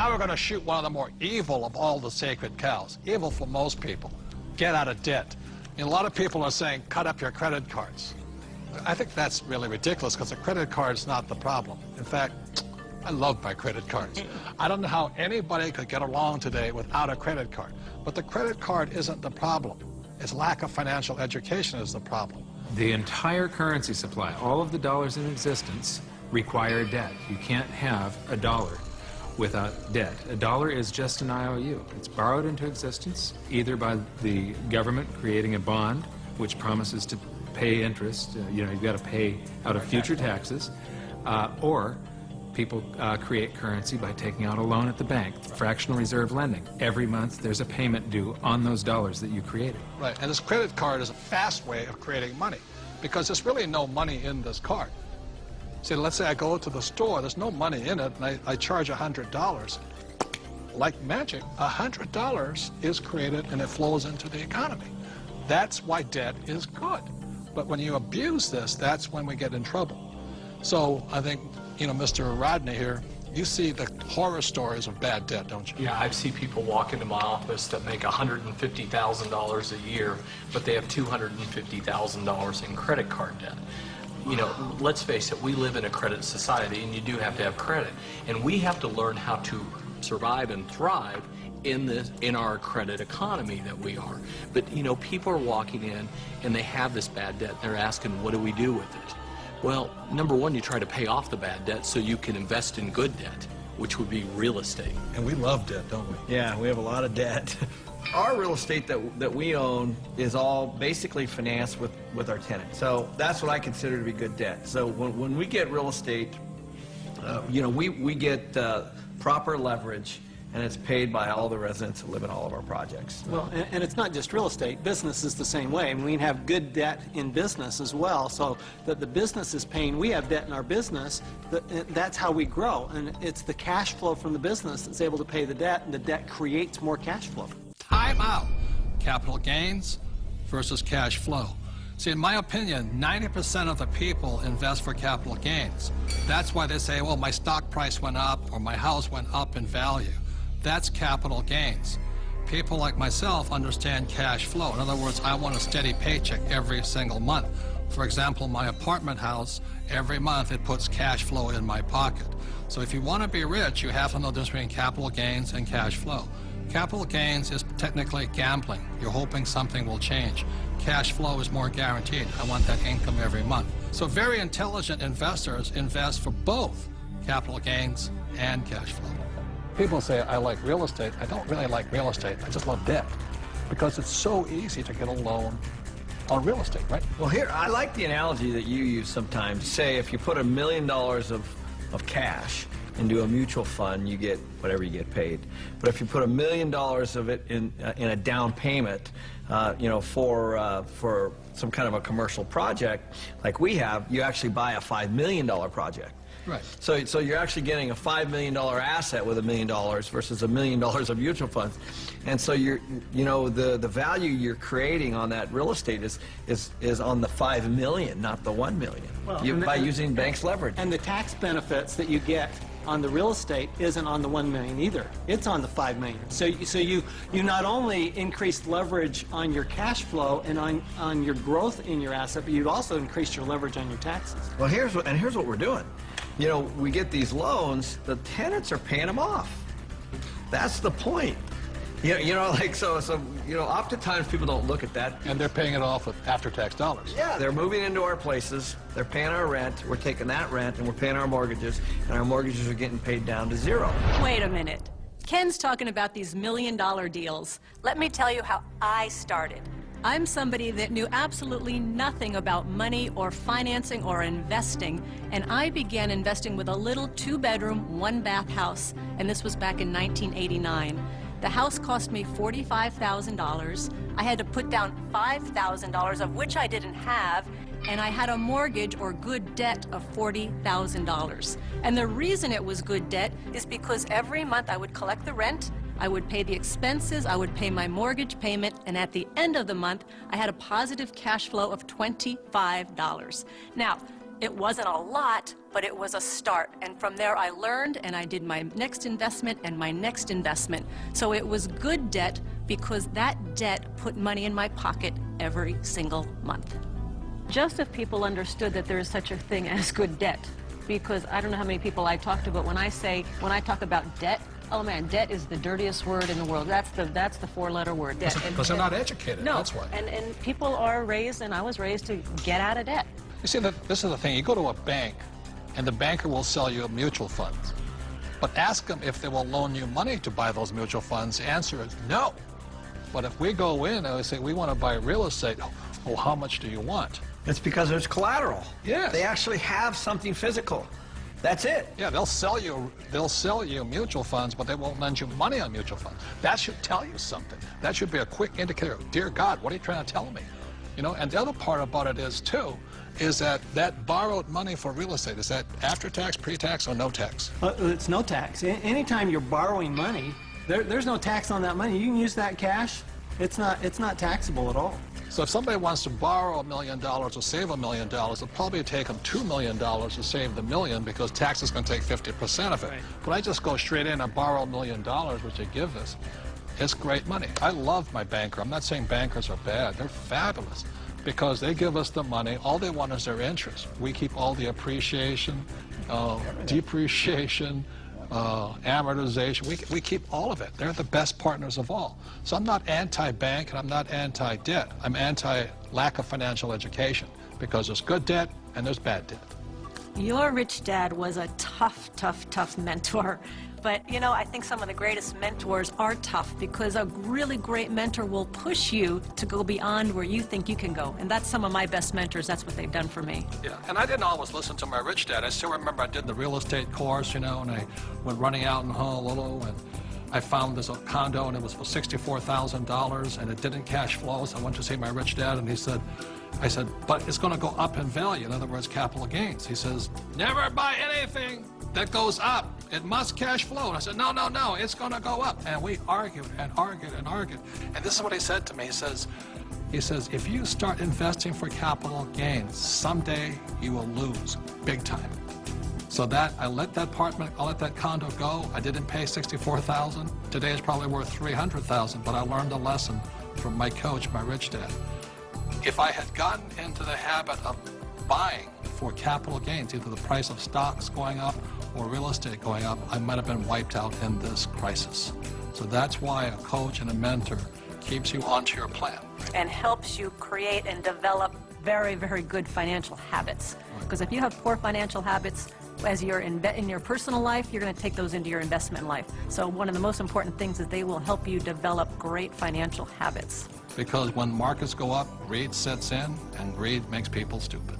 Now we're going to shoot one of the more evil of all the sacred cows. Evil for most people. Get out of debt. And a lot of people are saying, cut up your credit cards. I think that's really ridiculous because a credit card is not the problem. In fact, I love my credit cards. I don't know how anybody could get along today without a credit card. But the credit card isn't the problem. Its lack of financial education is the problem. The entire currency supply, all of the dollars in existence, require debt. You can't have a dollar without debt. A dollar is just an IOU. It's borrowed into existence either by the government creating a bond which promises to pay interest, you've got to pay out of future taxes, or people create currency by taking out a loan at the bank, fractional reserve lending. Every month there's a payment due on those dollars that you created. Right, and this credit card is a fast way of creating money because there's really no money in this card. See, let's say I go to the store, there's no money in it, and I charge $100. Like magic, $100 is created and it flows into the economy. That's why debt is good. But when you abuse this, that's when we get in trouble. So I think, Mr. Rodney here, you see the horror stories of bad debt, don't you? Yeah, I see people walk into my office that make $150,000 a year, but they have $250,000 in credit card debt. Let's face it, we live in a credit society, and you do have to have credit. And we have to learn how to survive and thrive in our credit economy that we are. But, people are walking in, and they have this bad debt. They're asking, what do we do with it? Well, number one, you try to pay off the bad debt so you can invest in good debt, which would be real estate. And we love debt, don't we? Yeah, we have a lot of debt. Our real estate that we own is all basically financed with our tenants. So that's what I consider to be good debt. So when we get real estate, we get proper leverage, and it's paid by all the residents who live in all of our projects. Well, and it's not just real estate. Business is the same way. I mean, we have good debt in business as well, so that the business is paying. We have debt in our business. That's how we grow, and it's the cash flow from the business that's able to pay the debt, and the debt creates more cash flow. Time out. Capital gains versus cash flow. See, in my opinion, 90% of the people invest for capital gains. That's why they say, well, my stock price went up or my house went up in value. That's capital gains. People like myself understand cash flow. In other words, I want a steady paycheck every single month. For example, my apartment house, every month it puts cash flow in my pocket. So if you want to be rich, you have to know the difference between capital gains and cash flow. Capital gains is technically gambling. You're hoping something will change. Cash flow is more guaranteed. I want that income every month. So very intelligent investors invest for both capital gains and cash flow. People say, I like real estate. I don't really like real estate. I just love debt because it's so easy to get a loan on real estate, right? Well, here, I like the analogy that you use sometimes. Say if you put $1 million of cash into a mutual fund, you get whatever you get paid. But if you put $1 million of it in a down payment, for some kind of a commercial project like we have, you actually buy a $5 million project. Right. So you're actually getting a $5 million asset with $1 million versus $1 million of mutual funds, and so the value you're creating on that real estate is on the $5 million, not the $1 million. Well, by using banks' leverage. And the tax benefits that you get on the real estate isn't on the $1 million either. It's on the $5 million. So you not only increased leverage on your cash flow and on your growth in your asset, but you've also increased your leverage on your taxes. Well, here's what we're doing. We get these loans, the tenants are paying them off. That's the point. Oftentimes people don't look at that. And they're paying it off with after-tax dollars. Yeah, they're moving into our places, they're paying our rent, we're taking that rent, and we're paying our mortgages, and our mortgages are getting paid down to zero. Wait a minute. Ken's talking about these million-dollar deals. Let me tell you how I started. I'm somebody that knew absolutely nothing about money or financing or investing, and I began investing with a little 2-bedroom, 1-bath house, and this was back in 1989. The house cost me $45,000. I had to put down $5,000, of which I didn't have, and I had a mortgage or good debt of $40,000. And the reason it was good debt is because every month I would collect the rent, I would pay the expenses, I would pay my mortgage payment, and at the end of the month, I had a positive cash flow of $25. Now, It wasn't a lot, but it was a start. And from there I learned, and I did my next investment and my next investment. So it was good debt because that debt put money in my pocket every single month. Just if people understood that there is such a thing as good debt, because I don't know how many people I talk to, but when I talk about debt, oh man, debt is the dirtiest word in the world. That's the four-letter word, debt. Because they're not educated, no, that's why. And people are raised, and I was raised to get out of debt. You see, this is the thing. You go to a bank, and the banker will sell you mutual funds. But ask them if they will loan you money to buy those mutual funds. The answer is no. But if we go in and we say, we want to buy real estate, oh, how much do you want? It's because there's collateral. Yes. They actually have something physical. That's it. Yeah, they'll sell you mutual funds, but they won't lend you money on mutual funds. That should tell you something. That should be a quick indicator. Dear God, what are you trying to tell me? You know, and the other part about it is, too, is that borrowed money for real estate, is that after tax, pre-tax, or no tax? It's no tax. Anytime you're borrowing money, there's no tax on that money. You can use that cash. It's not taxable at all. So if somebody wants to borrow $1 million or save $1 million, it'll probably take them $2 million to save the million because tax is going to take 50% of it. Right. But I just go straight in and borrow $1 million, which they give us. It's great money. I love my banker. I'm not saying bankers are bad. They're fabulous because they give us the money. All they want is their interest. We keep all the appreciation, depreciation, amortization. We keep all of it. They're the best partners of all. So I'm not anti-bank and I'm not anti-debt. I'm anti-lack of financial education because there's good debt and there's bad debt. Your rich dad was a tough, tough, tough mentor. But, you know, I think some of the greatest mentors are tough because a really great mentor will push you to go beyond where you think you can go. And that's some of my best mentors. That's what they've done for me. Yeah, and I didn't always listen to my rich dad. I still remember I did the real estate course, you know, and I went running out in Honolulu, and I found this condo, and it was for $64,000, and it didn't cash flow, so I went to see my rich dad, and I said, but it's going to go up in value, in other words, capital gains. He says, never buy anything that goes up. It must cash flow. And I said, no, it's going to go up. And we argued and argued and argued. And this is what he said to me. He says, if you start investing for capital gains, someday you will lose big time. So I let that condo go. I didn't pay $64,000. Today it's probably worth $300,000, but I learned a lesson from my coach, my rich dad. If I had gotten into the habit of buying for capital gains, either the price of stocks going up or real estate going up, I might have been wiped out in this crisis. So that's why a coach and a mentor keeps you onto your plan. And helps you create and develop very, very good financial habits. Because if you have poor financial habits, as you're in your personal life, you're going to take those into your investment life. So one of the most important things is they will help you develop great financial habits. Because when markets go up, greed sets in, and greed makes people stupid.